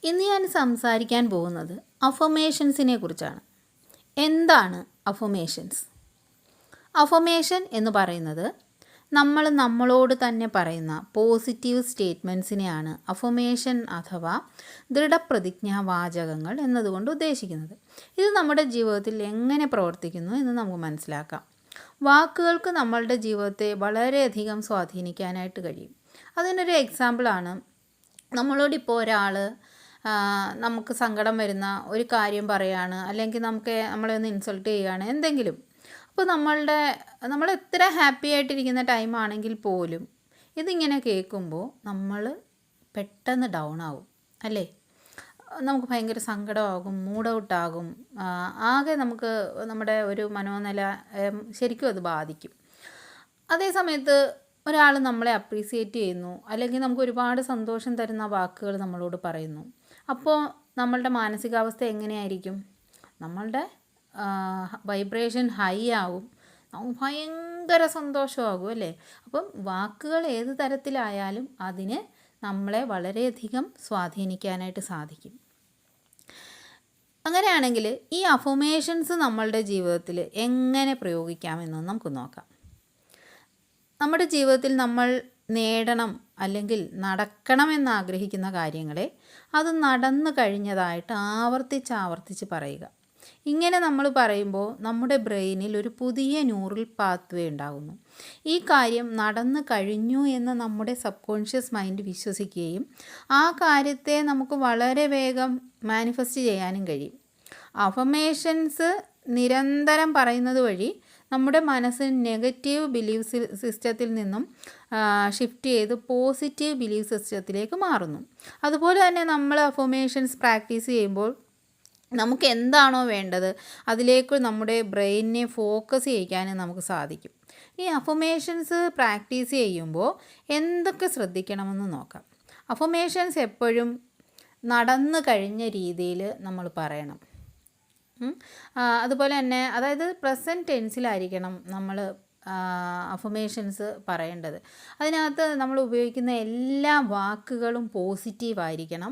ഇന്ന് ഞാൻ സംസാരിക്കാൻ പോകുന്നത് അഫർമേഷൻസിനെ കുറിച്ചാണ്. എന്താണ് അഫർമേഷൻസ്? അഫർമേഷൻ എന്ന് പറയുന്നത് നമ്മൾ നമ്മളോട് തന്നെ പറയുന്ന പോസിറ്റീവ് സ്റ്റേറ്റ്മെൻറ്റ്സിനെയാണ് അഫർമേഷൻ അഥവാ ദൃഢപ്രതിജ്ഞാവാചകങ്ങൾ എന്നതുകൊണ്ട് ഉദ്ദേശിക്കുന്നത്. ഇത് നമ്മുടെ ജീവിതത്തിൽ എങ്ങനെ പ്രവർത്തിക്കുന്നു എന്ന് നമുക്ക് മനസ്സിലാക്കാം. വാക്കുകൾക്ക് നമ്മളുടെ ജീവിതത്തെ വളരെയധികം സ്വാധീനിക്കാനായിട്ട് കഴിയും. അതിനൊരു എക്സാമ്പിളാണ്, നമ്മളോടിപ്പോൾ ഒരാൾ നമുക്ക് സങ്കടം വരുന്ന ഒരു കാര്യം പറയുകയാണ്, അല്ലെങ്കിൽ നമ്മളെ ഒന്ന് ഇൻസൾട്ട് ചെയ്യുകയാണ് എന്തെങ്കിലും. അപ്പോൾ നമ്മൾ എത്ര ഹാപ്പി ആയിട്ടിരിക്കുന്ന ടൈമാണെങ്കിൽ പോലും ഇതിങ്ങനെ കേൾക്കുമ്പോൾ നമ്മൾ പെട്ടെന്ന് ഡൗൺ ആവും, അല്ലേ? നമുക്ക് ഭയങ്കര സങ്കടമാകും, മൂഡ് ഔട്ടാകും, ആകെ നമുക്ക് നമ്മുടെ ഒരു മനോനില ശരിക്കും അത് ബാധിക്കും. അതേ സമയത്ത് ഒരാൾ നമ്മളെ അപ്രീസിയേറ്റ് ചെയ്യുന്നു, അല്ലെങ്കിൽ നമുക്ക് ഒരുപാട് സന്തോഷം തരുന്ന വാക്കുകൾ നമ്മളോട് പറയുന്നു, അപ്പോൾ നമ്മളുടെ മാനസികാവസ്ഥ എങ്ങനെയായിരിക്കും? നമ്മളുടെ വൈബ്രേഷൻ ഹൈ ആവും, നമുക്ക് ഭയങ്കര സന്തോഷമാകും, അല്ലേ? അപ്പം വാക്കുകൾ ഏത് തരത്തിലായാലും അതിന് നമ്മളെ വളരെയധികം സ്വാധീനിക്കാനായിട്ട് സാധിക്കും. അങ്ങനെയാണെങ്കിൽ ഈ അഫർമേഷൻസ് നമ്മളുടെ ജീവിതത്തിൽ എങ്ങനെ പ്രയോഗിക്കാമെന്ന് നമുക്ക് നോക്കാം. നമ്മുടെ ജീവിതത്തിൽ നമ്മൾ നേടണം അല്ലെങ്കിൽ നടക്കണമെന്ന് ആഗ്രഹിക്കുന്ന കാര്യങ്ങളെ അത് നടന്നു കഴിഞ്ഞതായിട്ട് ആവർത്തിച്ച് പറയുക. ഇങ്ങനെ നമ്മൾ പറയുമ്പോൾ നമ്മുടെ ബ്രെയിനിൽ ഒരു പുതിയ ന്യൂറൽ പാത്വേ ഉണ്ടാകുന്നു. ഈ കാര്യം നടന്നു കഴിഞ്ഞു എന്ന് നമ്മുടെ സബ് കോൺഷ്യസ് മൈൻഡ് വിശ്വസിക്കുകയും ആ കാര്യത്തെ നമുക്ക് വളരെ വേഗം മാനിഫെസ്റ്റ് ചെയ്യാനും കഴിയും. അഫർമേഷൻസ് നിരന്തരം പറയുന്നത് വഴി നമ്മുടെ മനസ്സ് നെഗറ്റീവ് ബിലീഫ് സിസ്റ്റത്തിൽ നിന്നും ഷിഫ്റ്റ് ചെയ്ത് പോസിറ്റീവ് ബിലീഫ് സിസ്റ്റത്തിലേക്ക് മാറുന്നു. അതുപോലെ തന്നെ നമ്മൾ അഫർമേഷൻസ് പ്രാക്ടീസ് ചെയ്യുമ്പോൾ നമുക്ക് എന്താണോ വേണ്ടത് അതിലേക്ക് നമ്മുടെ ബ്രെയിനിനെ ഫോക്കസ് ചെയ്യിക്കാനും നമുക്ക് സാധിക്കും. ഈ അഫർമേഷൻസ് പ്രാക്ടീസ് ചെയ്യുമ്പോൾ എന്തൊക്കെ ശ്രദ്ധിക്കണമെന്ന് നോക്കാം. അഫർമേഷൻസ് എപ്പോഴും നടന്നു കഴിഞ്ഞ രീതിയിൽ നമ്മൾ പറയണം. അതുപോലെ തന്നെ അതായത് പ്രസൻറ്റ് ടെൻസിലായിരിക്കണം നമ്മൾ അഫർമേഷൻസ് പറയേണ്ടത്. അതിനകത്ത് നമ്മൾ ഉപയോഗിക്കുന്ന എല്ലാ വാക്കുകളും പോസിറ്റീവായിരിക്കണം,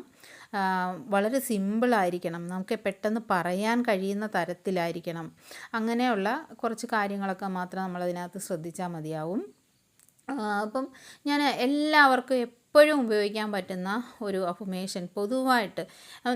വളരെ സിമ്പിളായിരിക്കണം, നമുക്ക് പെട്ടെന്ന് പറയാൻ കഴിയുന്ന തരത്തിലായിരിക്കണം. അങ്ങനെയുള്ള കുറച്ച് കാര്യങ്ങളൊക്കെ മാത്രം നമ്മളതിനകത്ത് ശ്രദ്ധിച്ചാൽ മതിയാവും. അപ്പം ഞാൻ എല്ലാവർക്കും എപ്പോഴും ഉപയോഗിക്കാൻ പറ്റുന്ന ഒരു അഫർമേഷൻ പൊതുവായിട്ട്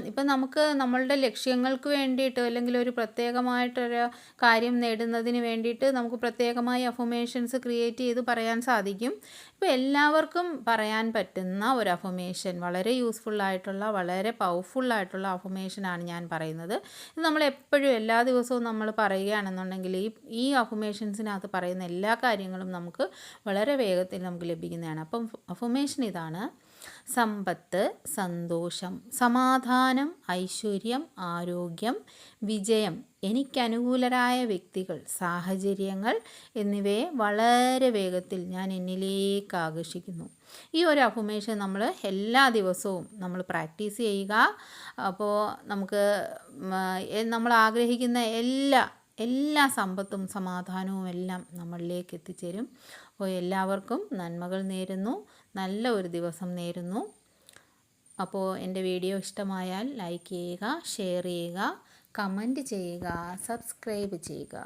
ഇപ്പം നമുക്ക് നമ്മളുടെ ലക്ഷ്യങ്ങൾക്ക് വേണ്ടിയിട്ട് അല്ലെങ്കിൽ ഒരു പ്രത്യേകമായിട്ടൊരു കാര്യം നേടുന്നതിന് വേണ്ടിയിട്ട് നമുക്ക് പ്രത്യേകമായി അഫർമേഷൻസ് ക്രിയേറ്റ് ചെയ്ത് പറയാൻ സാധിക്കും. ഇപ്പോൾ എല്ലാവർക്കും പറയാൻ പറ്റുന്ന ഒരു അഫർമേഷൻ, വളരെ യൂസ്ഫുള്ളായിട്ടുള്ള വളരെ പവർഫുള്ളായിട്ടുള്ള അഫർമേഷനാണ് ഞാൻ പറയുന്നത്. ഇത് നമ്മൾ എപ്പോഴും എല്ലാ ദിവസവും നമ്മൾ പറയുകയാണെന്നുണ്ടെങ്കിൽ ഈ അഫർമേഷൻസിനകത്ത് പറയുന്ന എല്ലാ കാര്യങ്ങളും നമുക്ക് വളരെ വേഗത്തിൽ നമുക്ക് ലഭിക്കുന്നതാണ്. അപ്പം അഫർമേഷൻ ഇതാണ്: സമ്പത്ത്, സന്തോഷം, സമാധാനം, ഐശ്വര്യം, ആരോഗ്യം, വിജയം, എനിക്കനുകൂലരായ വ്യക്തികൾ, സാഹചര്യങ്ങൾ എന്നിവയെ വളരെ വേഗത്തിൽ ഞാൻ എന്നിലേക്ക് ആകർഷിക്കുന്നു. ഈ ഒരു അഫർമേഷൻ നമ്മൾ എല്ലാ ദിവസവും നമ്മൾ പ്രാക്ടീസ് ചെയ്യുക. അപ്പോൾ നമുക്ക് നമ്മൾ ആഗ്രഹിക്കുന്ന എല്ലാ സമ്പത്തും സമാധാനവും എല്ലാം നമ്മളിലേക്ക് എത്തിച്ചേരും. അപ്പോൾ എല്ലാവർക്കും നന്മകൾ നേരുന്നു, നല്ല ഒരു ദിവസം നേരുന്നു. അപ്പോൾ എൻ്റെ വീഡിയോ ഇഷ്ടമായാൽ ലൈക്ക് ചെയ്യുക, ഷെയർ ചെയ്യുക, കമൻറ്റ് ചെയ്യുക, സബ്സ്ക്രൈബ് ചെയ്യുക.